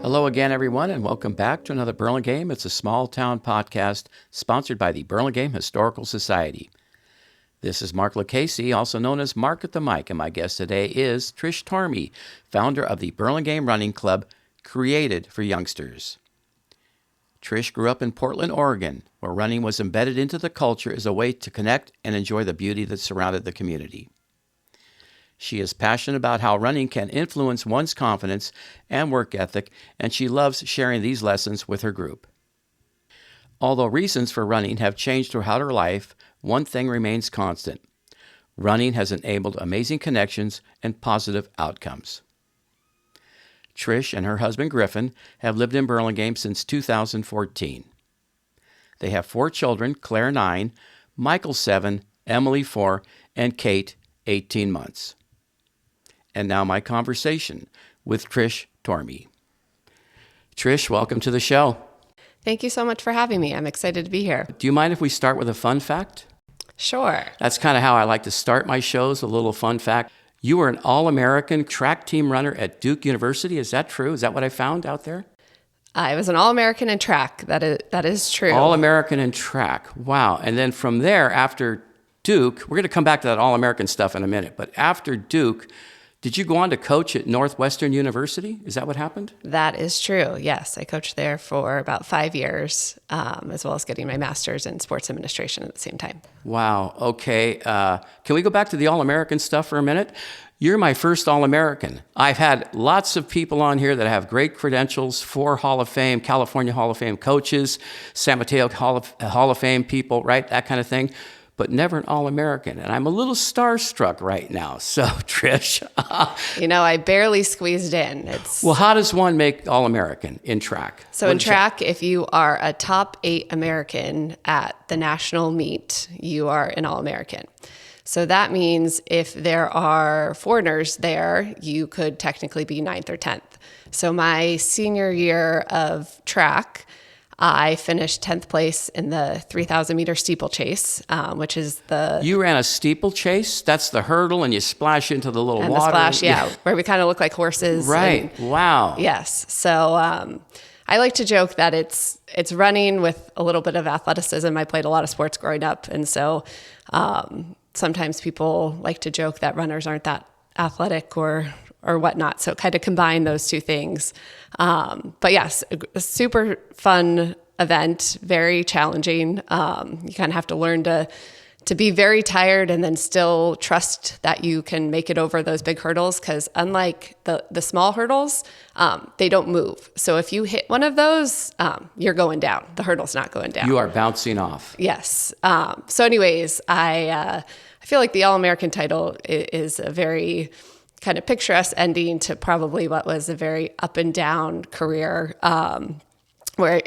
Hello again, everyone, and welcome back to another Burlingame. It's a small town podcast sponsored by the Burlingame Historical Society. This is Mark Lucchese, also known as Mark at the Mic, and my guest today is Trish Tormey, founder of the Burlingame Running Club, created for youngsters. Trish grew up in Portland, Oregon, where running was embedded into the culture as a way to connect and enjoy the beauty that surrounded the community. She is passionate about how running can influence one's confidence and work ethic, and she loves sharing these lessons with her group. Although reasons for running have changed throughout her life, one thing remains constant. Running has enabled amazing connections and positive outcomes. Trish and her husband Griffin have lived in Burlingame since 2014. They have 4 children, Claire 9, Michael 7, Emily 4, and Kate 18 months. And now my conversation with Trish Tormey. Trish, welcome to the show. Thank you so much for having me. I'm excited to be here. Do you mind if we start with a fun fact? Sure. That's kind of how I like to start my shows, a little fun fact. You were an All-American track team runner at Duke University. Is that true? Is that what I found out there? I was an All-American in track. That is true. All-American in track. Wow. And then from there, after Duke, we're going to come back to that All-American stuff in a minute, but after Duke, did you go on to coach at Northwestern University? Is that what happened? That is true. Yes. I coached there for about 5 years, as well as getting my master's in sports administration at the same time. Wow. Okay. Can we go back to the All-American stuff for a minute? You're my first All-American. I've had lots of people on here that have great credentials for Hall of Fame, California Hall of Fame coaches, San Mateo Hall of Fame people, right? That kind of thing. But never an All-American. And I'm a little starstruck right now. So, Trish. I barely squeezed in. Well, how does one make All-American in track? So in track, if you are a top 8 American at the national meet, you are an All-American. So that means if there are foreigners there, you could technically be 9th or 10th. So my senior year of track, I finished 10th place in the 3,000 meter steeplechase, which is the... You ran a steeplechase? That's the hurdle and you splash into the little and water. The splash, yeah, where we kind of look like horses. Right. Wow. Yes. So I like to joke that it's running with a little bit of athleticism. I played a lot of sports growing up. And so sometimes people like to joke that runners aren't that athletic or whatnot. So kind of combine those two things. But yes, a super fun event, very challenging. You kind of have to learn to be very tired and then still trust that you can make it over those big hurdles. Because unlike the small hurdles, they don't move. So if you hit one of those, you're going down. The hurdle's not going down. You are bouncing off. Yes. So anyways, I feel like the All-American title is a very kind of picturesque ending to probably what was a very up and down career, where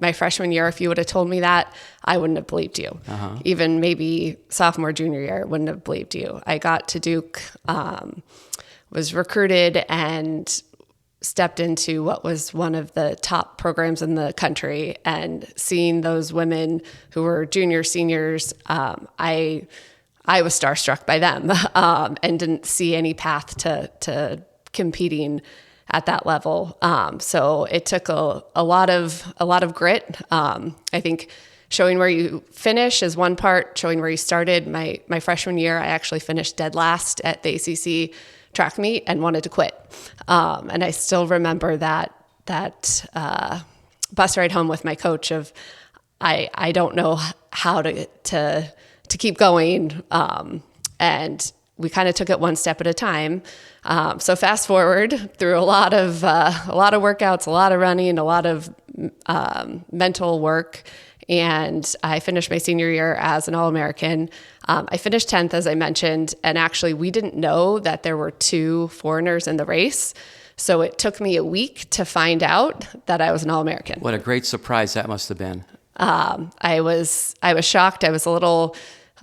my freshman year, if you would have told me that, I wouldn't have believed you. Uh-huh. Even maybe sophomore, junior year, wouldn't have believed you. I got to Duke, was recruited and stepped into what was one of the top programs in the country, and seeing those women who were juniors, seniors, I was starstruck by them, and didn't see any path to competing at that level. So it took a lot of grit. I think showing where you finish is one part. Showing where you started. My freshman year, I actually finished dead last at the ACC track meet and wanted to quit. And I still remember that bus ride home with my coach of I don't know how to keep going. And we kind of took it one step at a time. So fast forward through a lot of workouts, a lot of running, a lot of mental work. And I finished my senior year as an All-American. I finished 10th, as I mentioned. And actually, we didn't know that there were 2 foreigners in the race. So it took me a week to find out that I was an All-American. What a great surprise that must have been. I was shocked. I was a little...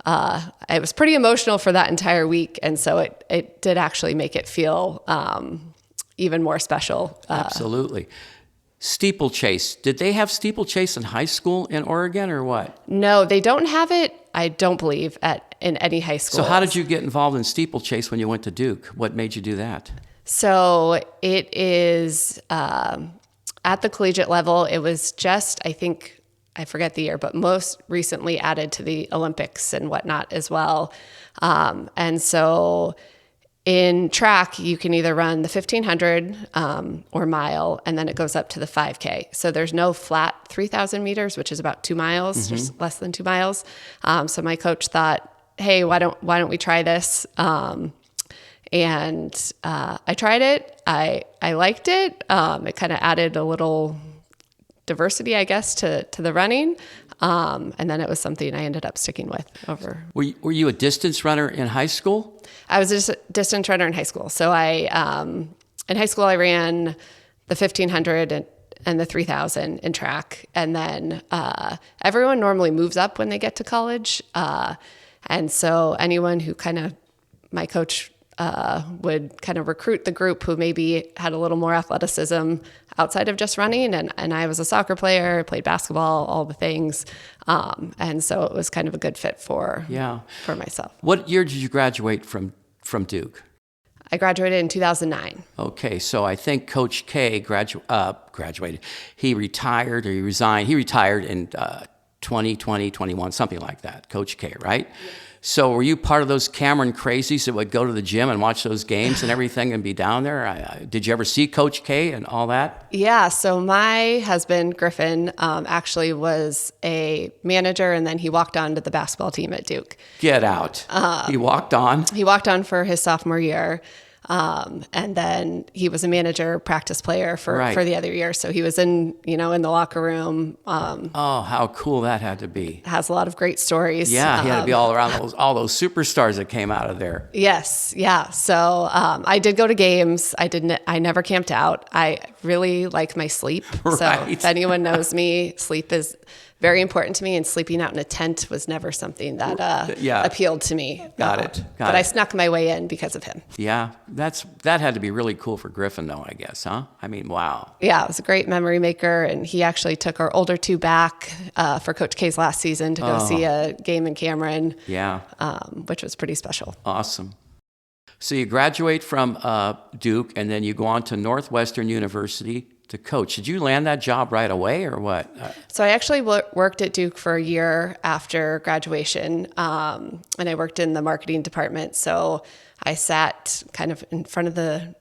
I was pretty emotional for that entire week. And so it did actually make it feel even more special. Absolutely. Steeplechase. Did they have steeplechase in high school in Oregon or what? No, they don't have it, I don't believe, in any high school. So how did you get involved in steeplechase when you went to Duke? What made you do that? So it is at the collegiate level. It was just, I think, I forget the year, but most recently added to the Olympics and whatnot as well. And so in track, you can either run the 1,500 or mile, and then it goes up to the 5K. So there's no flat 3,000 meters, which is about 2 miles, just less than 2 miles. So my coach thought, hey, why don't we try this? And I tried it. I liked it. It kind of added a little diversity, I guess, to the running. And then it was something I ended up sticking with over. Were you a distance runner in high school? I was a distance runner in high school. So in high school, I ran the 1,500 and the 3,000 in track. And then everyone normally moves up when they get to college. And so anyone who my coach would kind of recruit the group who maybe had a little more athleticism outside of just running. And I was a soccer player, played basketball, all the things. And so it was kind of a good fit for myself. What year did you graduate from Duke? I graduated in 2009. Okay, so I think Coach K graduated. He retired or he resigned. He retired in 2020, 21, something like that. Coach K, right? Yeah. So were you part of those Cameron crazies that would go to the gym and watch those games and everything and be down there? Did you ever see Coach K and all that? Yeah. So my husband, Griffin, actually was a manager, and then he walked on to the basketball team at Duke. Get out. He walked on? He walked on for his sophomore year. And then he was a manager, practice player for the other year. So he was in the locker room. Oh, how cool that had to be. Has a lot of great stories. Yeah, he had to be all around all those superstars that came out of there. Yes. Yeah. So, I did go to games. I never camped out. I really like my sleep. Right. So if anyone knows me, sleep is very important to me, and sleeping out in a tent was never something that appealed to me. Got it. But I snuck my way in because of him. Yeah, that had to be really cool for Griffin, though, I guess, huh? I mean, wow. Yeah, it was a great memory maker, and he actually took our older two back for Coach K's last season to go see a game in Cameron. Yeah, which was pretty special. Awesome. So you graduate from Duke, and then you go on to Northwestern University to coach. Did you land that job right away or what? So I actually worked at Duke for a year after graduation, and I worked in the marketing department. So I sat kind of in front of the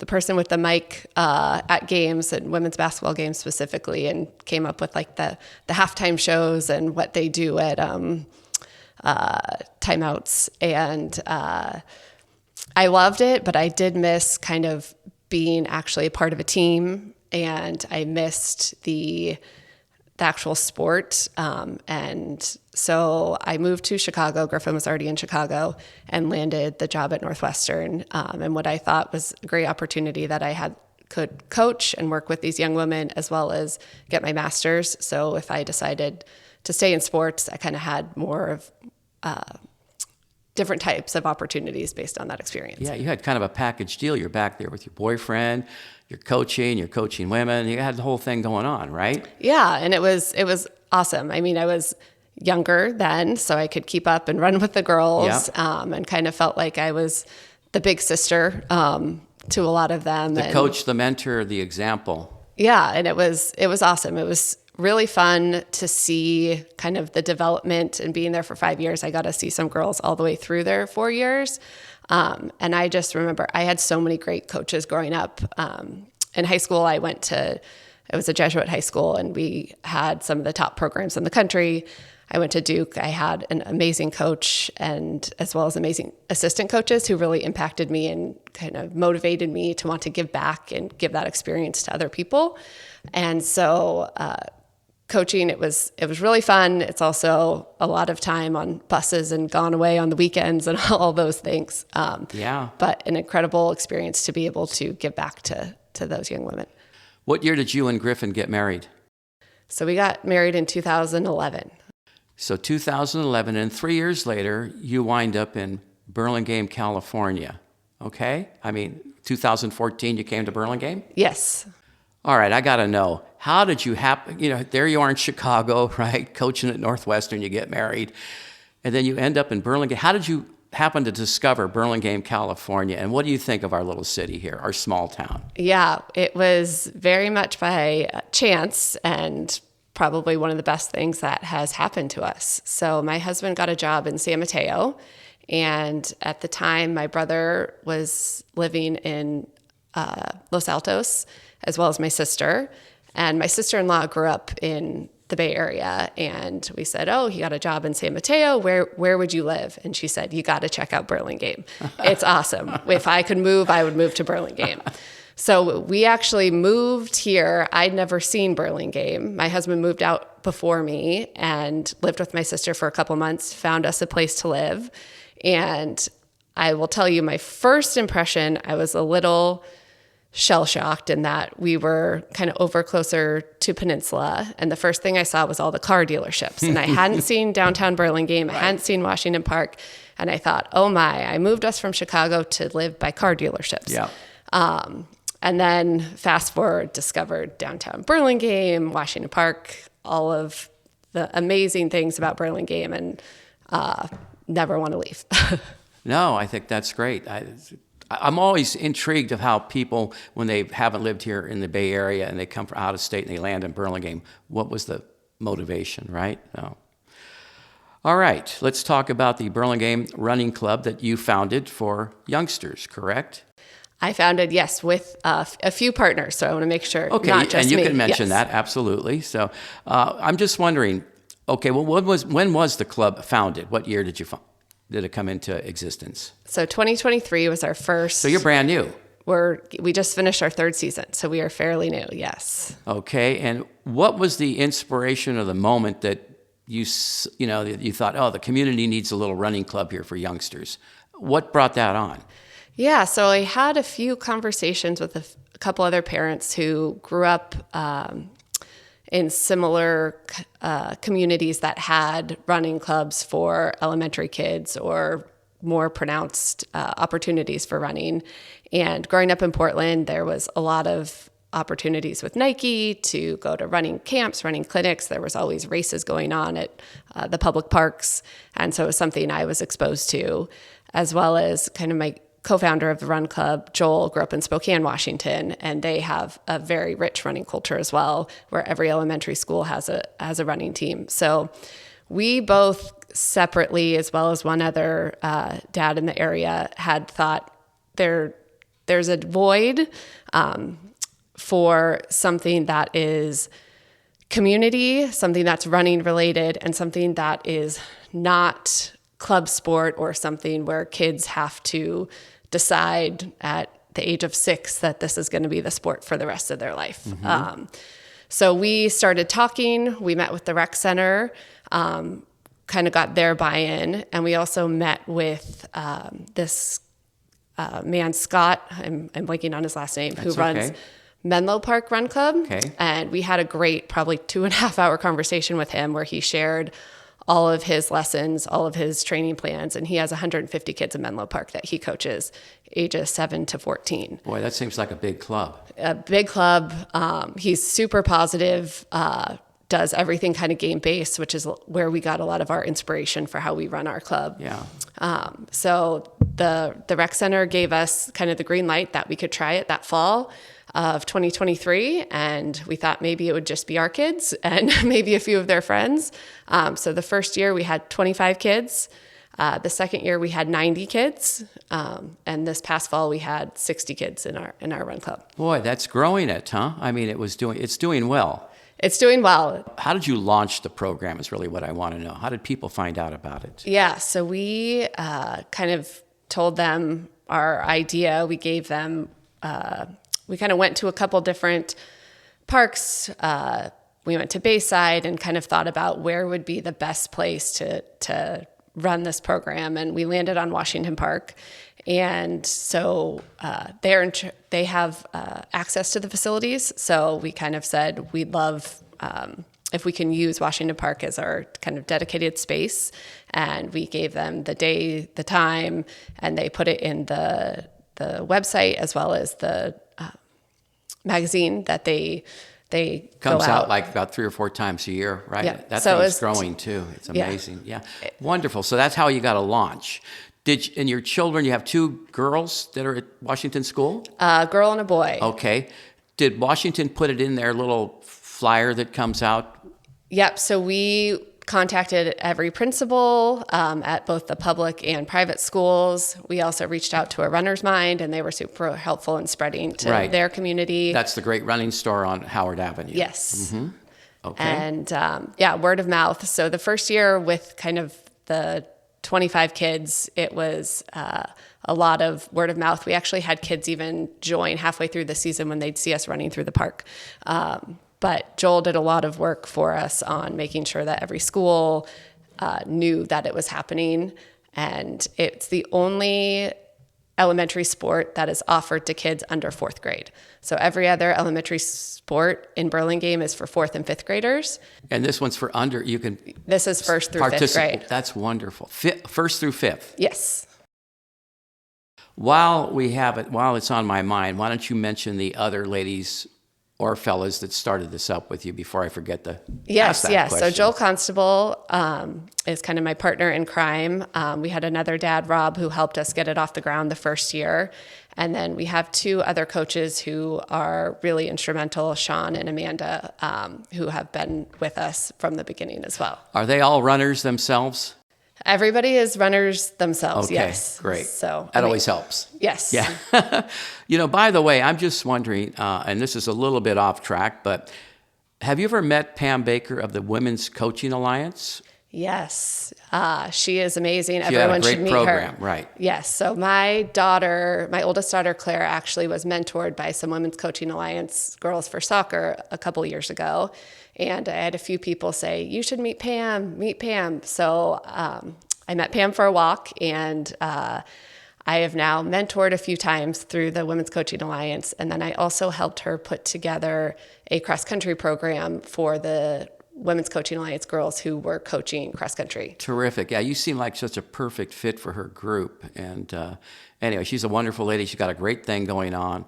person with the mic at games and women's basketball games specifically, and came up with like the halftime shows and what they do at timeouts. And I loved it, but I did miss kind of being actually a part of a team. And I missed the actual sport. And so I moved to Chicago. Griffin was already in Chicago, and landed the job at Northwestern. And what I thought was a great opportunity that I could coach and work with these young women, as well as get my master's. So if I decided to stay in sports, I kind of had more of different types of opportunities based on that experience. Yeah, you had kind of a package deal. You're back there with your boyfriend, you're coaching women. You had the whole thing going on, right? Yeah, and it was awesome. I mean, I was younger then, so I could keep up and run with the girls, and kind of felt like I was the big sister to a lot of them. The coach, the mentor, the example. Yeah, and it was awesome. It was really fun to see kind of the development, and being there for 5 years, I got to see some girls all the way through their 4 years. And I just remember I had so many great coaches growing up. In high school, it was a Jesuit high school, and we had some of the top programs in the country. I went to Duke. I had an amazing coach, and as well as amazing assistant coaches who really impacted me and kind of motivated me to want to give back and give that experience to other people. And so, coaching, it was really fun. It's also a lot of time on buses and gone away on the weekends and all those things. But an incredible experience to be able to give back to those young women. What year did you and Griffin get married? So we got married in 2011. So 2011, and 3 years later, you wind up in Burlingame, California. Okay? I mean, 2014, you came to Burlingame? Yes. All right, I got to know, how did you happen? There you are in Chicago, right? Coaching at Northwestern, you get married, and then you end up in Burlingame. How did happened to discover Burlingame, California, and what do you think of our little city here, our small town? Yeah, it was very much by chance and probably one of the best things that has happened to us. So my husband got a job in San Mateo, and at the time my brother was living in Los Altos, as well as my sister. And my sister-in-law grew up in the Bay Area, and we said, oh, he got a job in San Mateo. Where would you live? And she said, you got to check out Burlingame. It's awesome. If I could move, I would move to Burlingame. So we actually moved here. I'd never seen Burlingame. My husband moved out before me and lived with my sister for a couple months, found us a place to live. And I will tell you, my first impression, I was a little shell-shocked in that we were kind of over closer to Peninsula. And the first thing I saw was all the car dealerships. And I hadn't seen downtown Burlingame. I hadn't seen Washington Park. And I thought, oh my, I moved us from Chicago to live by car dealerships. Yeah. And then fast forward, discovered downtown Burlingame, Washington Park, all of the amazing things about Burlingame, and never want to leave. No, I think that's great. I'm always intrigued of how people, when they haven't lived here in the Bay Area and they come from out of state and they land in Burlingame, what was the motivation, right? So, all right, let's talk about the Burlingame Running Club that you founded for youngsters, correct? I founded, yes, with a few partners, so I want to make sure, okay, not just and you me. can mention Yes. that, absolutely. So I'm just wondering, okay, well, when was the club founded? What year did it come into existence? So 2023 was our first. So you're brand new. We just finished our third season, so we are fairly new, yes. Okay, and what was the inspiration or the moment that you thought, oh, the community needs a little running club here for youngsters? What brought that on? Yeah, so I had a few conversations with a couple other parents who grew up in similar communities that had running clubs for elementary kids or more pronounced opportunities for running. And growing up in Portland, there was a lot of opportunities with Nike to go to running camps, running clinics. There was always races going on at the public parks. And so it was something I was exposed to, as well as kind of my co-founder of the Run Club, Joel, grew up in Spokane, Washington, and they have a very rich running culture as well, where every elementary school has a running team. So we both separately, as well as one other dad in the area, had thought there's a void for something that is community, something that's running related, and something that is not club sport or something where kids have to decide at the age of 6 that this is going to be the sport for the rest of their life. Mm-hmm. So we started talking. We met with the rec center, kind of got their buy-in, and we also met with this man, Scott, I'm blanking on his last name, who runs Menlo Park Run Club. Okay. And we had a great, probably 2.5 hour conversation with him where he shared all of his lessons, all of his training plans, and he has 150 kids in Menlo Park that he coaches, ages 7 to 14. Boy, that seems like a big club. A big club. He's super positive, does everything kind of game-based, which is where we got a lot of our inspiration for how we run our club. Yeah. So the rec center gave us kind of the green light that we could try it that fall of 2023, and we thought maybe it would just be our kids and maybe a few of their friends. So the first year we had 25 kids. The second year we had 90 kids, and this past fall we had 60 kids in our run club. Boy, that's growing it, huh? I mean, it's doing well. It's doing well. How did you launch the program is really what I want to know. How did people find out about it? Yeah, so we kind of told them our idea. We gave them, we kind of went to a couple different parks. We went to Bayside and kind of thought about where would be the best place to run this program. And we landed on Washington Park. And so they have access to the facilities. So we kind of said we'd love if we can use Washington Park as our kind of dedicated space. And we gave them the day, the time, and they put it in the website as well as the magazine that they comes out like about 3 or 4 times a year, right? Yeah. That so thing's growing too. It's amazing. Yeah. Wonderful. So that's how you got to launch. And your children, you have 2 girls that are at Washington School? A girl and a boy. Okay. Did Washington put it in their little flyer that comes out? Yep. So we contacted every principal at both the public and private schools. We also reached out to a Runner's Mind, and they were super helpful in spreading to their community. That's the great running store on Howard Avenue. Yes. Mm-hmm. Okay. And word of mouth. So the first year with kind of the 25 kids, it was a lot of word of mouth. We actually had kids even join halfway through the season when they'd see us running through the park. But Joel did a lot of work for us on making sure that every school knew that it was happening. And it's the only elementary sport that is offered to kids under 4th grade. So every other elementary sport in Burlingame is for 4th and 5th graders. And this one's for under, you can... This is 1st through 5th grade. That's wonderful. 1st through 5th. Yes. While it's on my mind, why don't you mention the other ladies or fellas that started this up with you before I forget to ask that question. So Joel Constable is kind of my partner in crime. We had another dad, Rob, who helped us get it off the ground the first year. And then we have 2 other coaches who are really instrumental, Sean and Amanda, who have been with us from the beginning as well. Are they all runners themselves? Everybody is runners themselves, okay, yes. Great. So that always helps. Yes. Yeah. By the way, I'm just wondering, and this is a little bit off track, but have you ever met Pam Baker of the Women's Coaching Alliance? Yes. She is amazing. She Everyone had a should great meet program, her. right. Yes. So my oldest daughter, Claire, actually was mentored by some Women's Coaching Alliance girls for soccer a couple years ago. And I had a few people say, you should meet Pam. So I met Pam for a walk, and I have now mentored a few times through the Women's Coaching Alliance. And then I also helped her put together a cross-country program for the Women's Coaching Alliance girls who were coaching cross-country. Terrific. Yeah, you seem like such a perfect fit for her group. And anyway, she's a wonderful lady. She's got a great thing going on.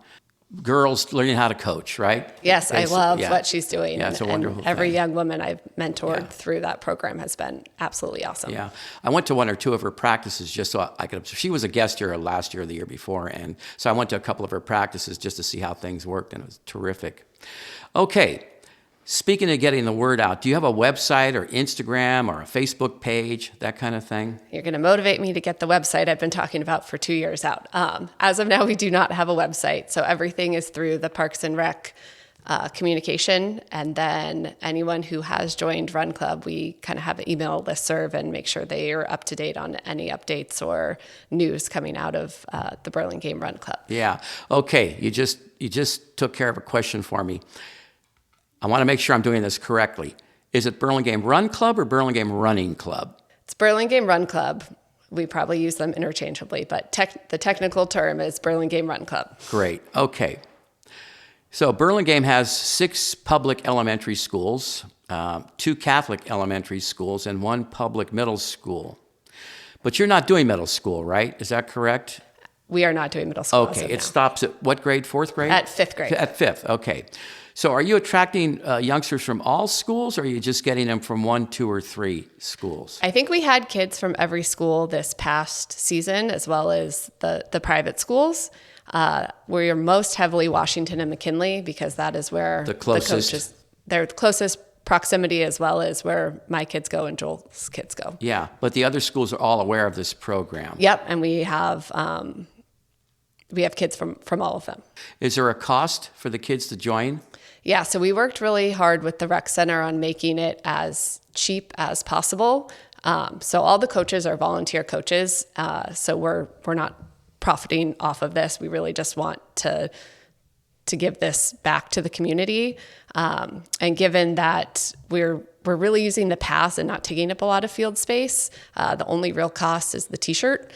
Girls learning how to coach, right? Yes, I love what she's doing. Yeah, it's a wonderful thing. Every young woman I've mentored through that program has been absolutely awesome. Yeah. I went to 1 or 2 of her practices just so I could observe. She was a guest here last year or the year before, and so I went to a couple of her practices just to see how things worked, and it was terrific. Okay. Speaking of getting the word out, do you have a website or Instagram or a Facebook page, that kind of thing? You're going to motivate me to get the website I've been talking about for 2 years out. As of now, we do not have a website. So everything is through the Parks and Rec communication. And then anyone who has joined Run Club, we kind of have an email listserv and make sure they are up to date on any updates or news coming out of the Burlingame Run Club. Yeah. Okay. You just took care of a question for me. I want to make sure I'm doing this correctly. Is it Burlingame Run Club or Burlingame Running Club? It's Burlingame Run Club. We probably use them interchangeably, but the technical term is Burlingame Run Club. Great. Okay. So Burlingame has 6 public elementary schools, 2 Catholic elementary schools, and 1 public middle school. But you're not doing middle school, right? Is that correct? We are not doing middle school. Okay. It stops at what grade? 4th grade? At 5th grade. At 5th. Okay. So are you attracting youngsters from all schools, or are you just getting them from 1, 2, or 3 schools? I think we had kids from every school this past season, as well as the private schools. We're most heavily Washington and McKinley because that is where the coaches, their closest proximity, as well as where my kids go and Joel's kids go. Yeah, but the other schools are all aware of this program. Yep, and we have kids from all of them. Is there a cost for the kids to join? Yeah, so we worked really hard with the rec center on making it as cheap as possible. So all the coaches are volunteer coaches. So we're not profiting off of this. We really just want to give this back to the community. And given that we're really using the paths and not taking up a lot of field space, the only real cost is the t-shirt.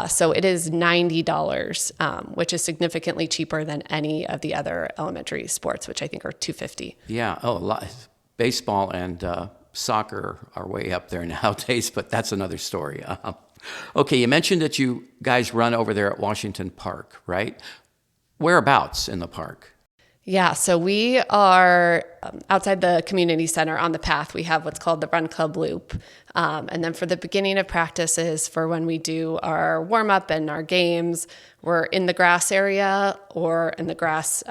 So it is $90, which is significantly cheaper than any of the other elementary sports, which I think are $250. Yeah. Oh, a lot. Baseball and soccer are way up there nowadays, but that's another story. Okay, you mentioned that you guys run over there at Washington Park, right? Whereabouts in the park? Yeah, so we are outside the community center on the path. We have what's called the Run Club Loop. And then for the beginning of practices, for when we do our warm up and our games, we're in the grass area or in the grass.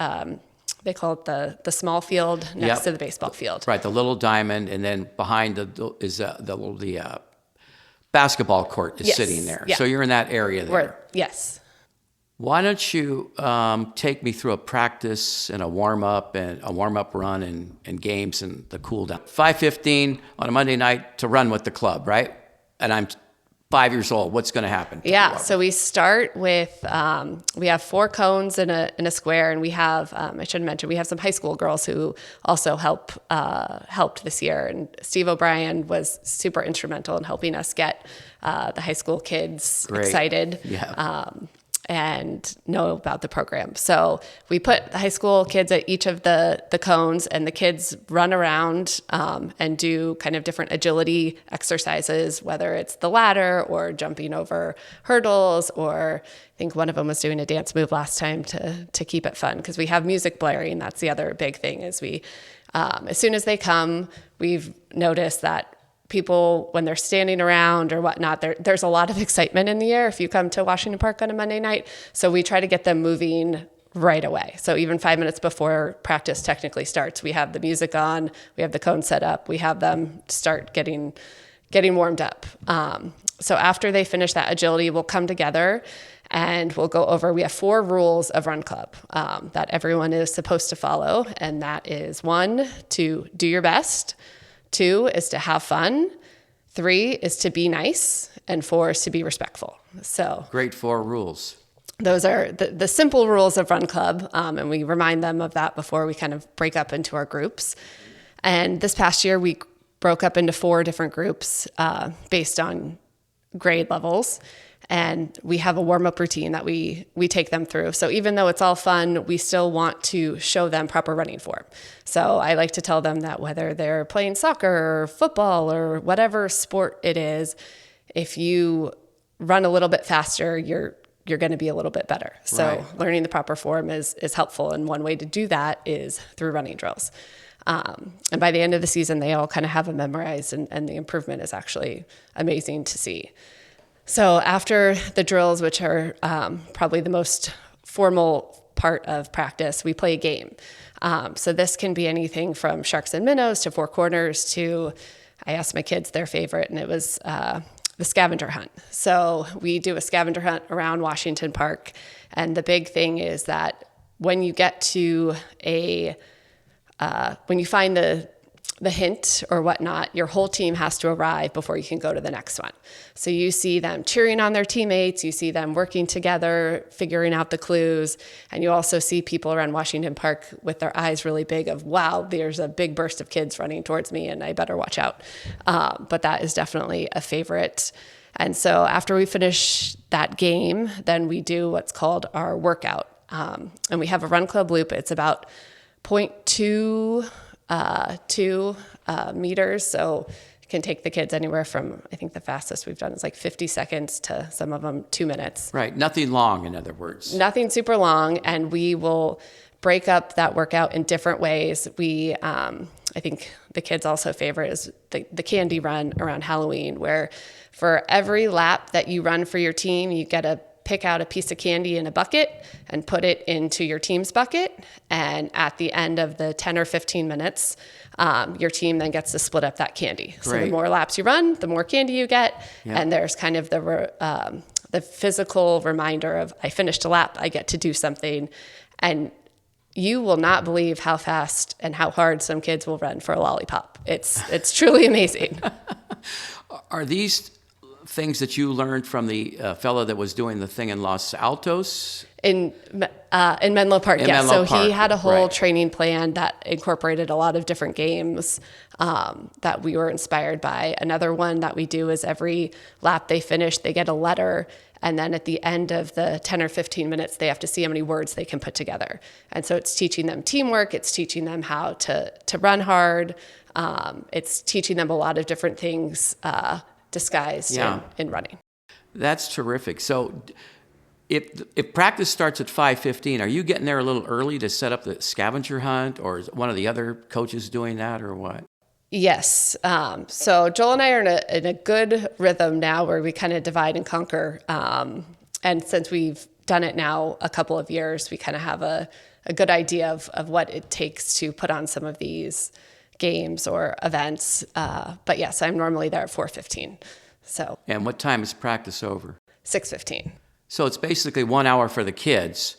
They call it the small field next to the baseball field. Right, the little diamond, and then behind is the basketball court is sitting there. Yeah. So you're in that area there. Yes. Why don't you take me through a practice and a warm-up run and games and the cool down. 5:15 on a Monday night to run with the club, right? And I'm 5 years old. What's going to happen? Yeah, so we start with, we have 4 cones in a square, and we have, I should mention, we have some high school girls who also helped this year. And Steve O'Brien was super instrumental in helping us get the high school kids excited. Yeah. And know about the program. So we put the high school kids at each of the cones, and the kids run around and do kind of different agility exercises, whether it's the ladder or jumping over hurdles, or I think one of them was doing a dance move last time to keep it fun, because we have music blaring. That's the other big thing is we, as soon as they come, we've noticed that people, when they're standing around or whatnot, there's a lot of excitement in the air if you come to Washington Park on a Monday night. So we try to get them moving right away. So even 5 minutes before practice technically starts, we have the music on, we have the cone set up, we have them start getting warmed up. So after they finish that agility, we'll come together and we'll go over, we have 4 rules of Run Club that everyone is supposed to follow. And that is 1, to do your best. 2 is to have fun. 3 is to be nice. And 4 is to be respectful. So great 4 rules. Those are the simple rules of Run Club. And we remind them of that before we kind of break up into our groups. And this past year, we broke up into 4 different groups based on grade levels. And we have a warm-up routine that we take them through. So even though it's all fun, we still want to show them proper running form. So I like to tell them that whether they're playing soccer or football or whatever sport it is, if you run a little bit faster, you're going to be a little bit better. So learning the proper form is helpful. And one way to do that is through running drills. And by the end of the season, they all kind of have them memorized, and the improvement is actually amazing to see. So after the drills, which are probably the most formal part of practice, we play a game. So this can be anything from sharks and minnows to 4 corners to, I asked my kids their favorite, and it was the scavenger hunt. So we do a scavenger hunt around Washington Park. And the big thing is that when you get to when you find the hint or whatnot, your whole team has to arrive before you can go to the next one. So you see them cheering on their teammates, you see them working together, figuring out the clues, and you also see people around Washington Park with their eyes really big of, wow, there's a big burst of kids running towards me and I better watch out. But that is definitely a favorite. And so after we finish that game, then we do what's called our workout. And we have a Run Club loop. It's about 0.2 meters. So it can take the kids anywhere from, I think the fastest we've done is like 50 seconds to some of them 2 minutes. Right. Nothing long, in other words. Nothing super long. And we will break up that workout in different ways. We, I think the kids also favorite is the candy run around Halloween, where for every lap that you run for your team, you get to pick out a piece of candy in a bucket and put it into your team's bucket. And at the end of the 10 or 15 minutes, your team then gets to split up that candy. Great. So the more laps you run, the more candy you get. Yep. And there's kind of the physical reminder of, I finished a lap, I get to do something. And you will not believe how fast and how hard some kids will run for a lollipop. It's truly amazing. Are these things that you learned from the fellow that was doing the thing in Los Altos? In Menlo Park, yeah. Menlo Park. He had a whole training plan that incorporated a lot of different games that we were inspired by. Another one that we do is every lap they finish, they get a letter. And then at the end of the 10 or 15 minutes, they have to see how many words they can put together. And so it's teaching them teamwork. It's teaching them how to run hard. It's teaching them a lot of different things disguised in running. That's terrific. So If practice starts at 5:15, are you getting there a little early to set up the scavenger hunt, or is one of the other coaches doing that, or what? Yes. So Joel and I are in a good rhythm now where we kind of divide and conquer. And since we've done it now a couple of years, we kind of have a good idea of what it takes to put on some of these games or events. But yes, I'm normally there at 4:15. So. And what time is practice over? 6:15. So it's basically 1 hour for the kids.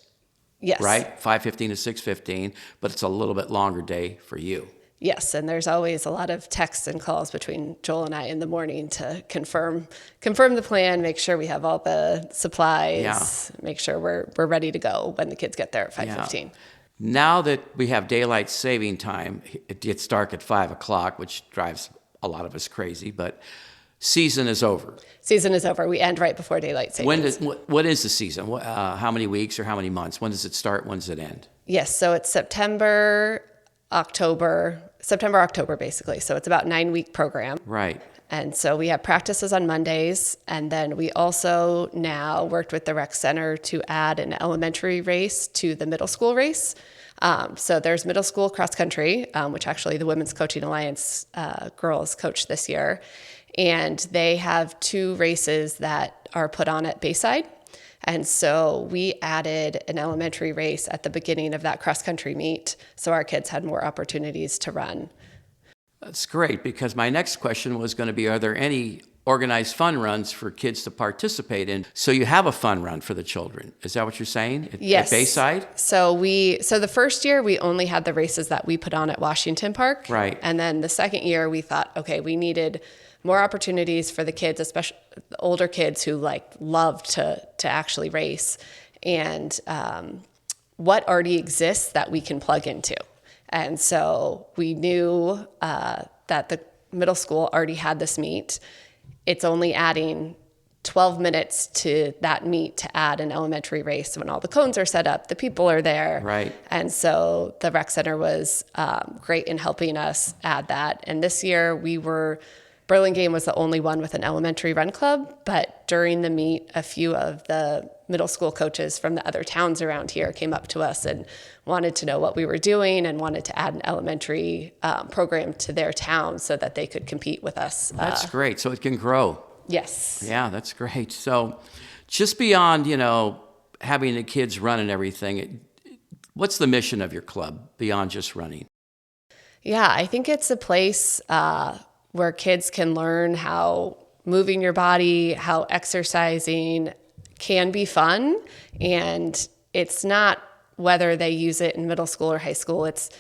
Yes. Right? 5:15 to 6:15, but it's a little bit longer day for you. Yes, and there's always a lot of texts and calls between Joel and I in the morning to confirm the plan, make sure we have all the supplies, make sure we're ready to go when the kids get there at 5:15. Now that we have daylight saving time, it gets dark at 5 o'clock, which drives a lot of us crazy, but season is over. Season is over. We end right before daylight savings. What is the season? How many weeks or how many months? When does it start? When does it end? Yes, so it's September, October, basically. So it's about a 9-week program. Right. And so we have practices on Mondays. And then we also now worked with the rec center to add an elementary race to the middle school race. So there's middle school cross country, which actually the Women's Coaching Alliance girls coached this year. And they have 2 races that are put on at Bayside. And so we added an elementary race at the beginning of that cross country meet, so our kids had more opportunities to run. That's great, because my next question was going to be, are there any organized fun runs for kids to participate in? So you have a fun run for the children. Is that what you're saying? Yes. At Bayside? So the first year we only had the races that we put on at Washington Park. Right. And then the second year we thought, okay, we needed more opportunities for the kids, especially the older kids who love to actually race, and what already exists that we can plug into. And so we knew that the middle school already had this meet. It's only adding 12 minutes to that meet to add an elementary race. When all the cones are set up, the people are there. Right. And so the rec center was great in helping us add that. And this year Burlingame was the only one with an elementary run club, but during the meet, a few of the middle school coaches from the other towns around here came up to us and wanted to know what we were doing and wanted to add an elementary program to their town so that they could compete with us. That's great. So it can grow. Yes. Yeah, that's great. So just beyond, having the kids run and everything, what's the mission of your club beyond just running? Yeah, I think it's a place where kids can learn how moving your body, how exercising can be fun. And it's not whether they use it in middle school or high school. It's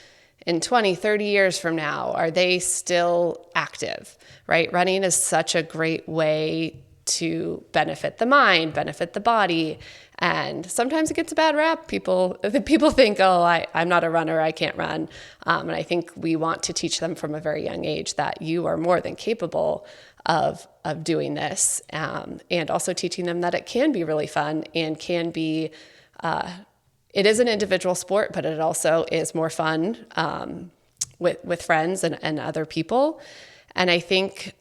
in 20, 30 years from now, are they still active, right? Running is such a great way to benefit the mind, benefit the body. And sometimes it gets a bad rap. People think, I'm not a runner, I can't run. And I think we want to teach them from a very young age that you are more than capable of doing this. And also teaching them that it can be really fun and can be, it is an individual sport, but it also is more fun with friends and other people. And I think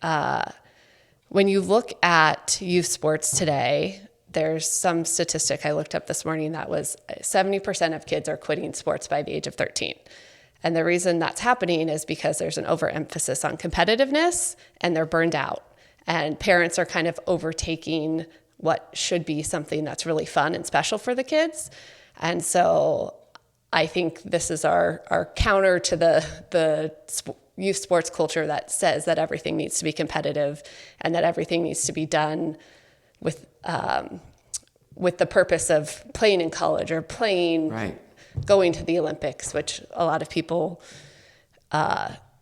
when you look at youth sports today, there's some statistic I looked up this morning that was 70% of kids are quitting sports by the age of 13. And the reason that's happening is because there's an overemphasis on competitiveness and they're burned out. And parents are kind of overtaking what should be something that's really fun and special for the kids. And so I think this is our counter to the youth sports culture that says that everything needs to be competitive and that everything needs to be done with the purpose of playing in college or going to the Olympics, which a lot of people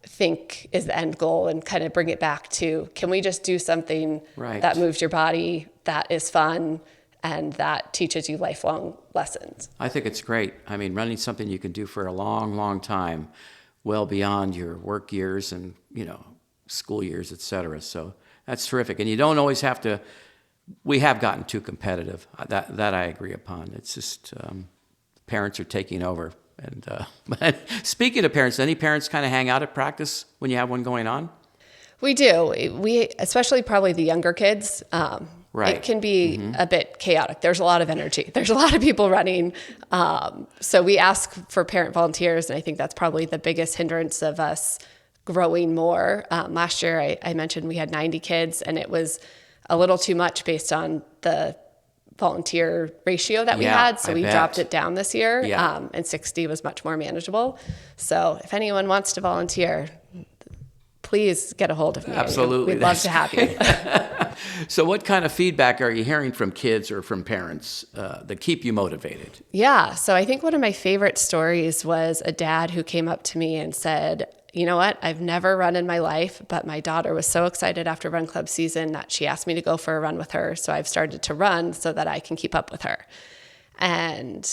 think is the end goal, and kind of bring it back to, can we just do something that moves your body, that is fun, and that teaches you lifelong lessons? I think it's great. I mean, running's something you can do for a long, long time, well beyond your work years and, school years, et cetera. So that's terrific. And you don't always have to. We have gotten too competitive. That I agree upon. It's just parents are taking over. And speaking of parents, any parents kind of hang out at practice when you have one going on? We do. We especially probably the younger kids. Right. it can be a bit chaotic. There's a lot of energy. There's a lot of people running. So we ask for parent volunteers, and I think that's probably the biggest hindrance of us growing more. Last year, I mentioned we had 90 kids, and it was a little too much based on the volunteer ratio that we had. So we dropped it down this year, and 60 was much more manageable. So if anyone wants to volunteer, please get a hold of me. Absolutely. We'd love to have you. So what kind of feedback are you hearing from kids or from parents that keep you motivated? Yeah. So I think one of my favorite stories was a dad who came up to me and said, you know what? I've never run in my life, but my daughter was so excited after Run Club season that she asked me to go for a run with her. So I've started to run so that I can keep up with her. And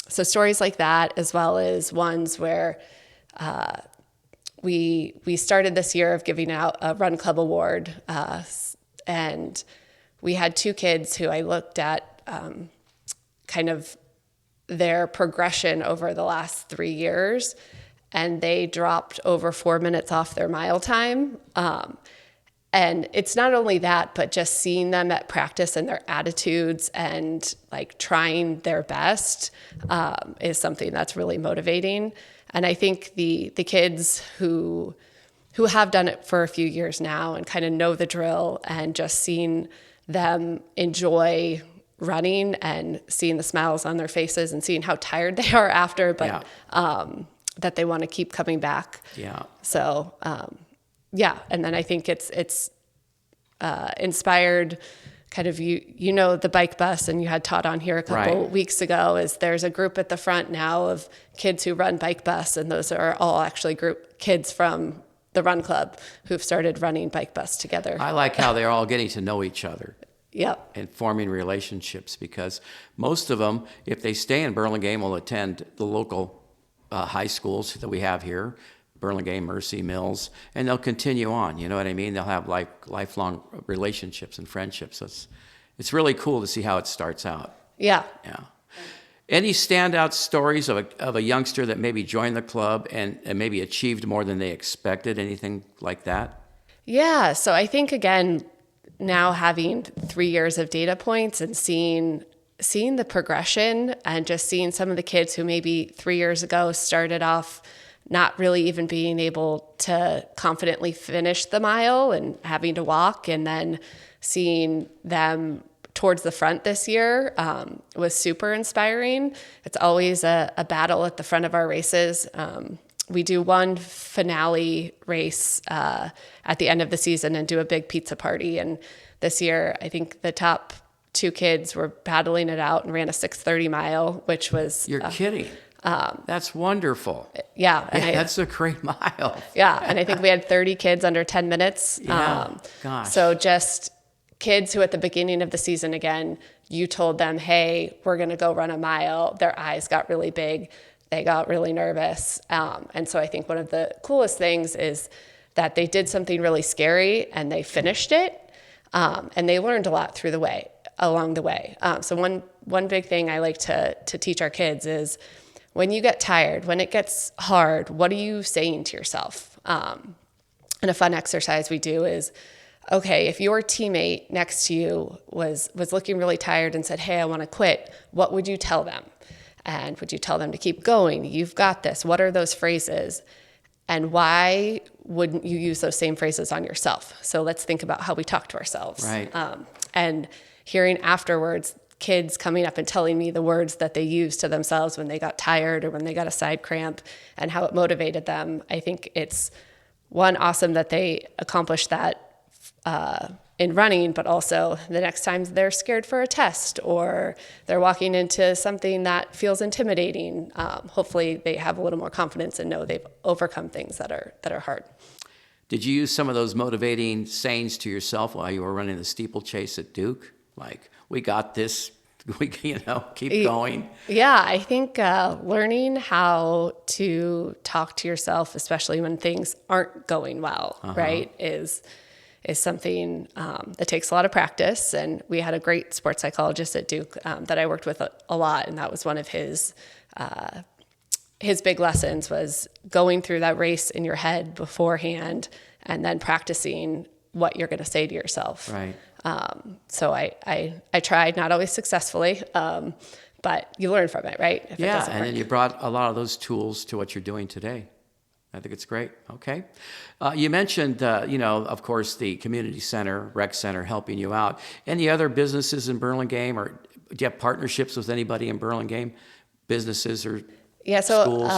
so stories like that, as well as ones where we started this year of giving out a Run Club award, and we had 2 kids who I looked at kind of their progression over the last 3 years, and they dropped over 4 minutes off their mile time. And it's not only that, but just seeing them at practice and their attitudes and like trying their best is something that's really motivating. And I think the kids who have done it for a few years now and kind of know the drill, and just seeing them enjoy running and seeing the smiles on their faces and seeing how tired they are after, but that they want to keep coming back. Yeah. So, and then I think it's inspired kind of, you know, the bike bus, and you had Todd on here a couple weeks ago, is there's a group at the front now of kids who run bike bus, and those are all actually group kids from the Run Club who've started running bike bus together. I like how they're all getting to know each other. Yep. And forming relationships, because most of them, if they stay in Burlingame, will attend the local high schools that we have here, Burlingame, Mercy, Mills, and they'll continue on. You know what I mean? They'll have lifelong relationships and friendships. So it's really cool to see how it starts out. Yeah. Yeah. Any standout stories of a youngster that maybe joined the club and maybe achieved more than they expected? Anything like that? Yeah. So I think, again, now having 3 years of data points and seeing the progression, and just seeing some of the kids who maybe 3 years ago started off not really even being able to confidently finish the mile and having to walk, and then seeing them towards the front this year was super inspiring. It's always a battle at the front of our races. We do one finale race at the end of the season and do a big pizza party. And this year, I think the top 2 kids were battling it out and ran a 6:30 mile, which was... You're kidding. That's wonderful. Yeah. And that's a great mile. Yeah. And I think we had 30 kids under 10 minutes. Gosh. So just kids who at the beginning of the season, again, you told them, hey, we're going to go run a mile. Their eyes got really big. They got really nervous. And so I think one of the coolest things is that they did something really scary and they finished it. And they learned a lot along the way. So one big thing I like to teach our kids is, when you get tired, when it gets hard, what are you saying to yourself? And a fun exercise we do is, okay, if your teammate next to you was looking really tired and said, hey, I want to quit, what would you tell them? And would you tell them to keep going? You've got this. What are those phrases? And why wouldn't you use those same phrases on yourself? So let's think about how we talk to ourselves. Right. And hearing afterwards, kids coming up and telling me the words that they used to themselves when they got tired or when they got a side cramp, and how it motivated them. I think it's awesome that they accomplished that in running, but also the next time they're scared for a test or they're walking into something that feels intimidating, hopefully they have a little more confidence and know they've overcome things that are hard. Did you use some of those motivating sayings to yourself while you were running the steeplechase at Duke? Like, we got this, keep going. Yeah, I think learning how to talk to yourself, especially when things aren't going well, right, is something that takes a lot of practice. And we had a great sports psychologist at Duke that I worked with a lot, and that was one of his big lessons, was going through that race in your head beforehand and then practicing what you're going to say to yourself. Right. So I tried, not always successfully, but you learn from it, right? If it doesn't and work. then you brought a lot of those tools to what you're doing today. I think it's great. Okay. You mentioned, of course, the community center, rec center helping you out. Any other businesses in Burlingame, or do you have partnerships with anybody in Burlingame, businesses or schools?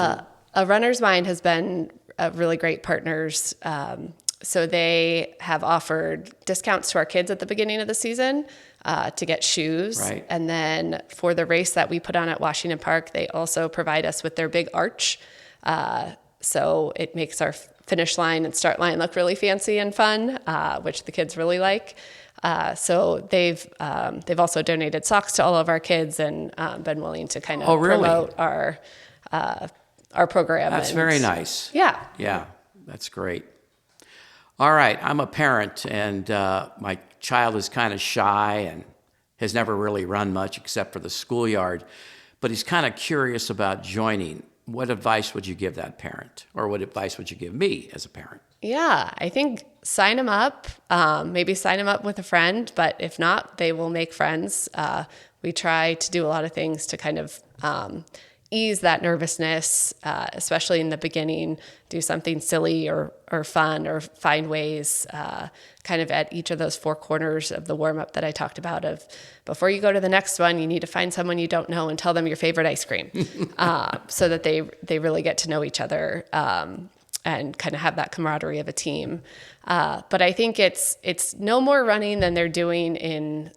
A Runner's Mind has been really great partners. So they have offered discounts to our kids at the beginning of the season to get shoes. Right. And then for the race that we put on at Washington Park, they also provide us with their big arch. So it makes our finish line and start line look really fancy and fun, which the kids really like. So they've also donated socks to all of our kids and been willing to kind of promote our program. That's very nice. Yeah. Yeah, that's great. All right, I'm a parent, and my child is kind of shy and has never really run much except for the schoolyard, but he's kind of curious about joining. What advice would you give that parent, or what advice would you give me as a parent? Yeah, I think sign them up. Maybe sign them up with a friend, but if not, they will make friends. We try to do a lot of things to kind of ease that nervousness, especially in the beginning. Do something silly or fun, or find ways kind of at each of those four corners of the warm-up that I talked about, of before you go to the next one, you need to find someone you don't know and tell them your favorite ice cream, so that they really get to know each other and kind of have that camaraderie of a team. But I think it's no more running than they're doing in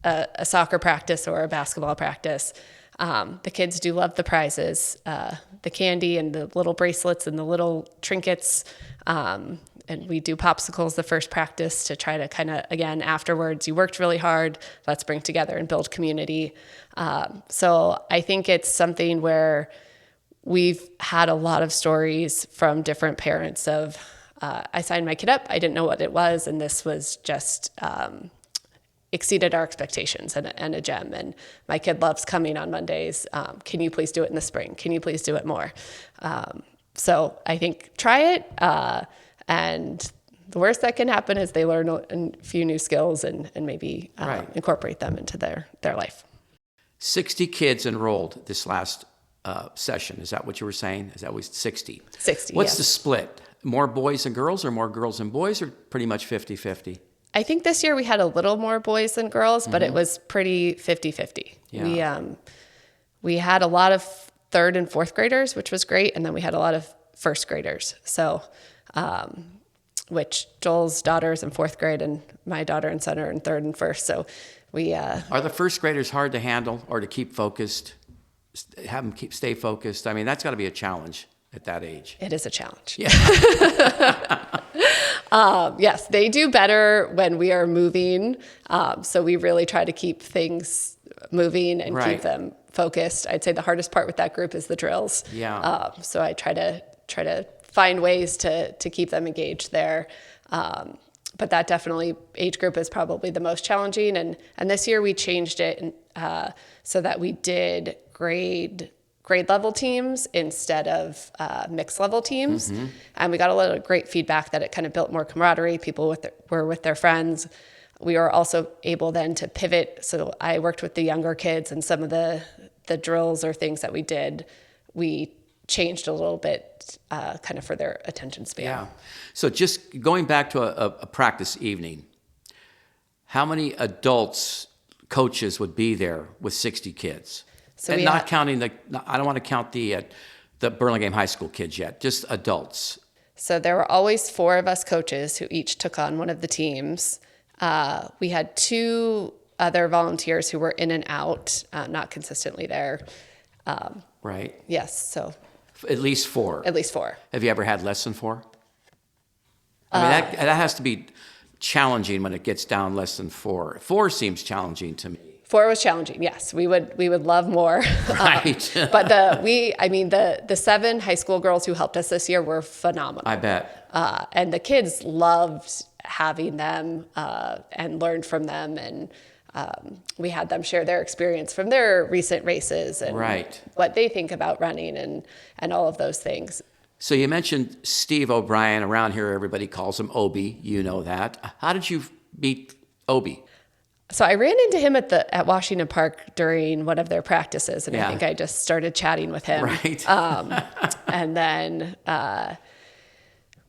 a soccer practice or a basketball practice. The kids do love the prizes, the candy and the little bracelets and the little trinkets. And we do popsicles the first practice to try to kind of, again, afterwards, you worked really hard, let's bring together and build community. So I think it's something where we've had a lot of stories from different parents of, I signed my kid up, I didn't know what it was, and this was just exceeded our expectations and a gem. And my kid loves coming on Mondays. Can you please do it in the spring? Can you please do it more? So I think try it. And the worst that can happen is they learn a few new skills and maybe incorporate them into their life. 60 kids enrolled this last session. Is that what you were saying? Is that 60? 60, What's the split? More boys and girls, or more girls and boys, or pretty much 50-50? I think this year we had a little more boys than girls, but it was pretty 50-50. Yeah. We had a lot of third and fourth graders, which was great, and then we had a lot of first graders. So, which Joel's daughter's in fourth grade, and my daughter and son are in third and first. So we are the first graders hard to handle or to keep focused? Have them stay focused. I mean, that's got to be a challenge at that age. It is a challenge. Yeah. Yes, they do better when we are moving. So we really try to keep things moving and keep them focused. I'd say the hardest part with that group is the drills. Yeah. So I try to find ways to keep them engaged there. But that definitely age group is probably the most challenging. And this year we changed it so that we did grade level teams instead of mixed level teams. Mm-hmm. And we got a lot of great feedback that it kind of built more camaraderie. People were with their friends. We were also able then to pivot. So I worked with the younger kids, and some of the drills or things that we did, we changed a little bit kind of for their attention span. Yeah. So just going back to a practice evening, how many adults, coaches would be there with 60 kids? So and not counting I don't want to count the Burlingame High School kids yet, just adults. So there were always 4 of us coaches who each took on one of the teams. We had 2 other volunteers who were in and out, not consistently there. Right. Yes. So at least 4. At least 4. Have you ever had less than 4? I mean, that has to be challenging when it gets down less than 4. 4 seems challenging to me. 4 was challenging. Yes, we would love more. Right. But the 7 high school girls who helped us this year were phenomenal. I bet. And the kids loved having them and learned from them, and we had them share their experience from their recent races and what they think about running and all of those things. So you mentioned Steve O'Brien. Around here, everybody calls him Obi. You know that. How did you meet Obi. So I ran into him at Washington Park during one of their practices, and I think I just started chatting with him. Right. And then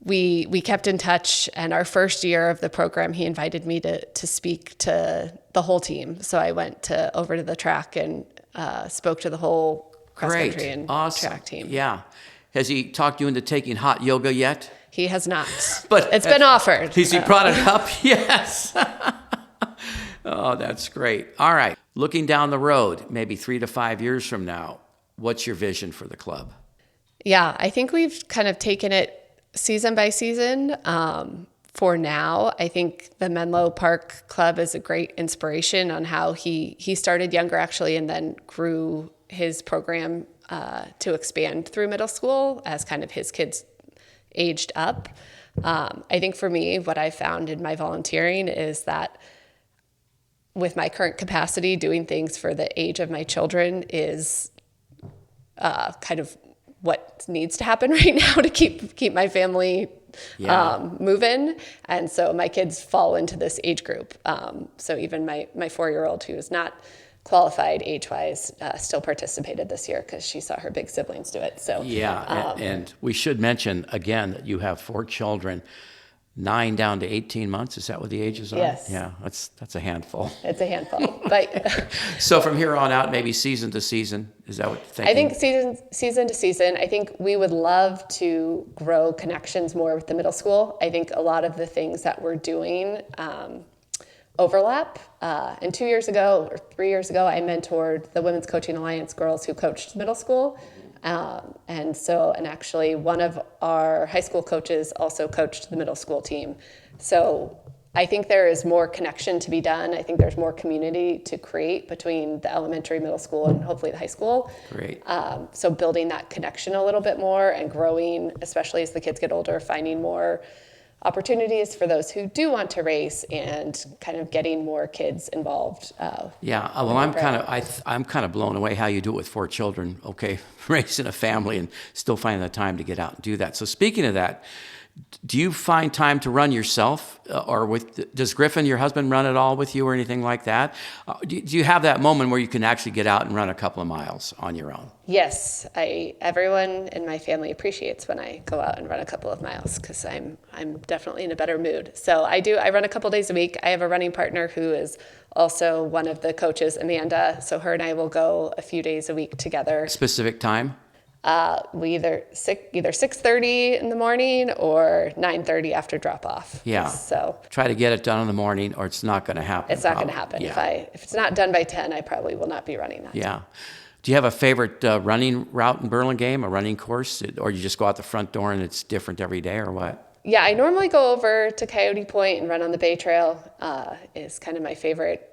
we kept in touch. And our first year of the program, he invited me to speak to the whole team. So I went over to the track and spoke to the whole cross country and track team. Yeah. Has he talked you into taking hot yoga yet? He has not, but it's been offered. Has he brought it up? Yes. Oh, that's great. All right. Looking down the road, maybe 3 to 5 years from now, what's your vision for the club? Yeah, I think we've kind of taken it season by season. For now, I think the Menlo Park Club is a great inspiration on how he started younger, actually, and then grew his program to expand through middle school as kind of his kids aged up. I think for me, what I found in my volunteering is that with my current capacity, doing things for the age of my children is kind of what needs to happen right now to keep my family moving. And so my kids fall into this age group. So even my 4-year-old, who is not qualified age-wise, still participated this year because she saw her big siblings do it. So and we should mention again that you have 4 children, 9 down to 18 months. Is that what the ages are? Yes. Yeah, that's a handful. It's a handful. But so from here on out, maybe season to season, is that what you're thinking? I think season to season. I think we would love to grow connections more with the middle school. I think a lot of the things that we're doing overlap. And 2 years ago or 3 years ago, I mentored the Women's Coaching Alliance girls who coached middle school. And actually one of our high school coaches also coached the middle school team. So I think there is more connection to be done. I think there's more community to create between the elementary, middle school, and hopefully the high school. Great. So building that connection a little bit more and growing, especially as the kids get older, finding more opportunities for those who do want to race and kind of getting more kids involved. Well, I'm kind of blown away how you do it with 4 children. Okay, raising a family and still finding the time to get out and do that. So speaking of that, do you find time to run yourself, does Griffin, your husband, run at all with you or anything like that? Do you have that moment where you can actually get out and run a couple of miles on your own? Yes, everyone in my family appreciates when I go out and run a couple of miles because I'm definitely in a better mood. So I run a couple days a week. I have a running partner who is also one of the coaches, Amanda. So her and I will go a few days a week together. Specific time? We either 6:30 in the morning or 9:30 after drop off. Yeah. So try to get it done in the morning, or it's not going to happen. It's not going to happen. Yeah. If it's not done by 10, I probably will not be running that. Yeah. Do you have a favorite running route in Burlingame, a running course, or you just go out the front door and it's different every day, or what? Yeah, I normally go over to Coyote Point and run on the Bay Trail. Is kind of my favorite.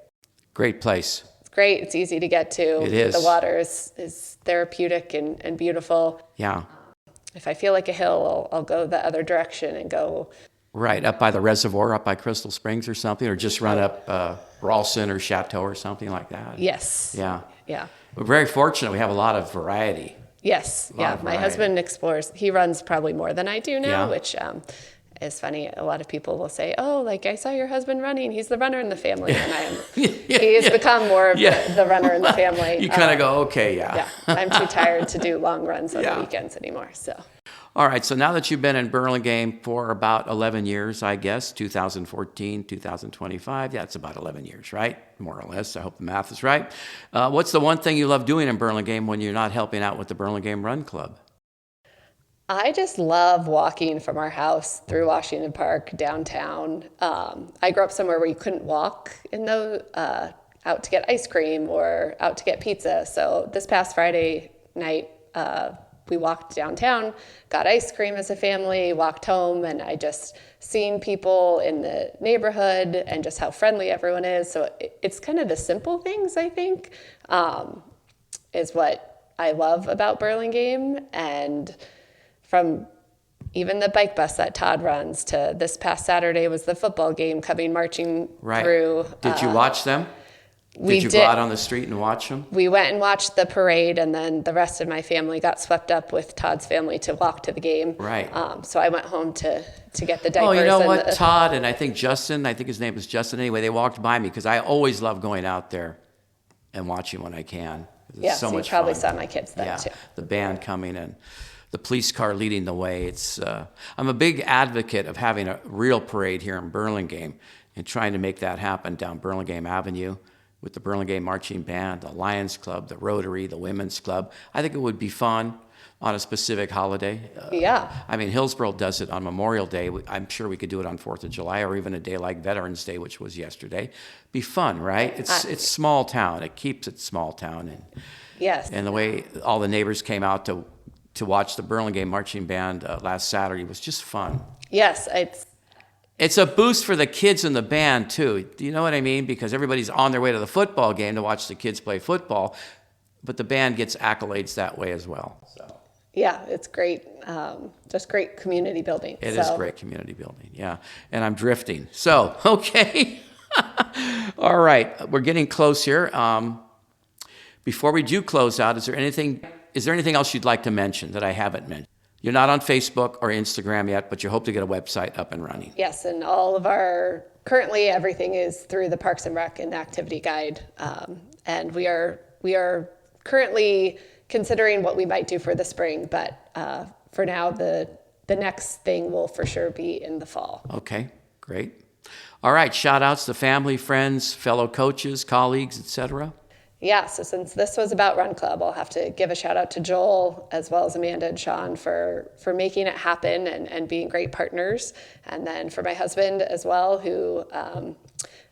Great place. Great. It's easy to get to. It is. The water is therapeutic and beautiful. Yeah. If I feel like a hill, I'll go the other direction and go. Right, up by the reservoir, up by Crystal Springs or something, or just run up Ralston or Chateau or something like that. Yes. Yeah. Yeah. We're very fortunate. We have a lot of variety. Yes. Yeah. My husband explores. He runs probably more than I do now, which is funny. A lot of people will say, "Oh, like I saw your husband running. He's the runner in the family." And he has become more of the runner in the family. You kind of go, okay, yeah. I'm too tired to do long runs on the weekends anymore. So. All right. So now that you've been in Burlingame for about 11 years, I guess, 2014, 2025. Yeah, it's about 11 years, right? More or less. I hope the math is right. What's the one thing you love doing in Burlingame when you're not helping out with the Burlingame Run Club? I just love walking from our house through Washington Park downtown. I grew up somewhere where you couldn't walk out to get ice cream or out to get pizza. So this past Friday night, we walked downtown, got ice cream as a family, walked home, and I just seen people in the neighborhood and just how friendly everyone is. So it's kind of the simple things, I think, is what I love about Burlingame. And from even the bike bus that Todd runs to this past Saturday was the football game coming marching through. Did you watch them? Did you go out on the street and watch them? We went and watched the parade, and then the rest of my family got swept up with Todd's family to walk to the game. Right. So I went home to get the diapers. Oh, you know what? Todd and I think Justin, I think his name was Justin anyway, they walked by me because I always love going out there and watching when I can. It's so much you probably fun. saw my kids then too. The band coming and the police car leading the way. I'm a big advocate of having a real parade here in Burlingame and trying to make that happen down Burlingame Avenue with the Burlingame Marching Band, the Lions Club, the Rotary, the Women's Club. I think it would be fun on a specific holiday. I mean, Hillsborough does it on Memorial Day. I'm sure we could do it on 4th of July or even a day like Veterans Day, which was yesterday. Be fun, right? It's small town. It keeps it small town. And the way all the neighbors came out to watch the Burlingame Marching Band last Saturday was just fun. Yes, it's a boost for the kids in the band, too. Do you know what I mean? Because everybody's on their way to the football game to watch the kids play football, but the band gets accolades that way as well. So. Yeah, it's great. Just great community building. It is great community building, yeah. And I'm drifting. So, okay. All right, we're getting close here. Before we do close out, is there anything else you'd like to mention that I haven't mentioned? You're not on Facebook or Instagram yet, but you hope to get a website up and running. Yes, and currently everything is through the Parks and Rec and Activity Guide. And we are currently considering what we might do for the spring, but for now, the next thing will for sure be in the fall. Okay, great. All right, shout outs to family, friends, fellow coaches, colleagues, etc. Yeah, so since this was about Run Club, I'll have to give a shout out to Joel as well as Amanda and Sean for making it happen and being great partners. And then for my husband as well, who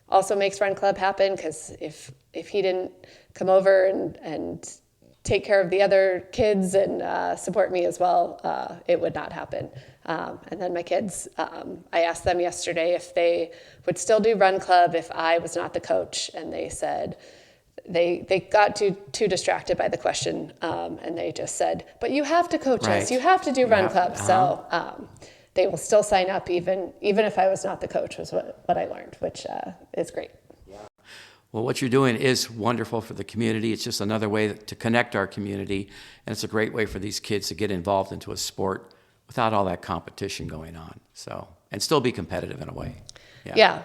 also makes Run Club happen, because if he didn't come over and take care of the other kids and support me as well, it would not happen. And then my kids, I asked them yesterday if they would still do Run Club if I was not the coach, and they said, They got too distracted by the question, and they just said, but you have to coach us. You have to do Run Club. So they will still sign up even if I was not the coach, was what I learned, which is great. Well, what you're doing is wonderful for the community. It's just another way to connect our community, and it's a great way for these kids to get involved into a sport without all that competition going on. So, and still be competitive in a way. Yeah,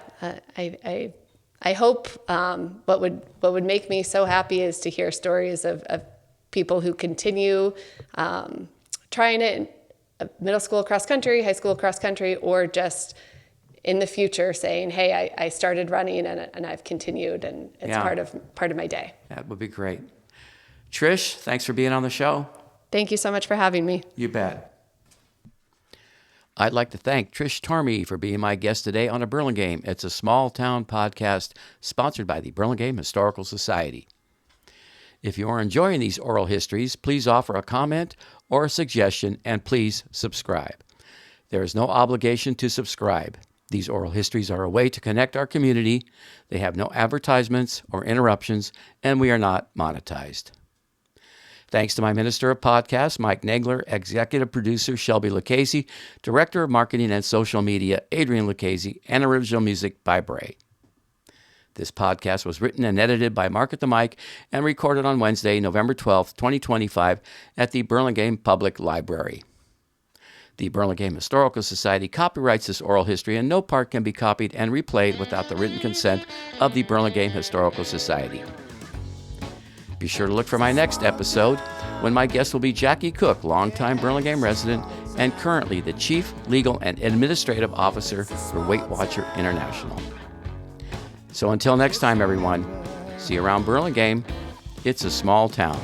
I hope what would make me so happy is to hear stories of people who continue trying it in middle school cross country, high school cross country, or just in the future saying, hey, I started running and I've continued, and it's part of my day. That would be great. Trish, thanks for being on the show. Thank you so much for having me. You bet. I'd like to thank Trish Tormey for being my guest today on A Burlingame. It's a small town podcast sponsored by the Burlingame Historical Society. If you are enjoying these oral histories, please offer a comment or a suggestion, and please subscribe. There is no obligation to subscribe. These oral histories are a way to connect our community. They have no advertisements or interruptions, and we are not monetized. Thanks to my Minister of Podcasts, Mike Nagler, Executive Producer Shelby Lucchese, Director of Marketing and Social Media Adrian Lucchese, and original music by Bray. This podcast was written and edited by Mark at the Mic and recorded on Wednesday, November 12, 2025 at the Burlingame Public Library. The Burlingame Historical Society copyrights this oral history, and no part can be copied and replayed without the written consent of the Burlingame Historical Society. Be sure to look for my next episode, when my guest will be Jackie Cook, longtime Burlingame resident and currently the Chief Legal and Administrative Officer for Weight Watcher International. So until next time, everyone, see you around Burlingame. It's a small town.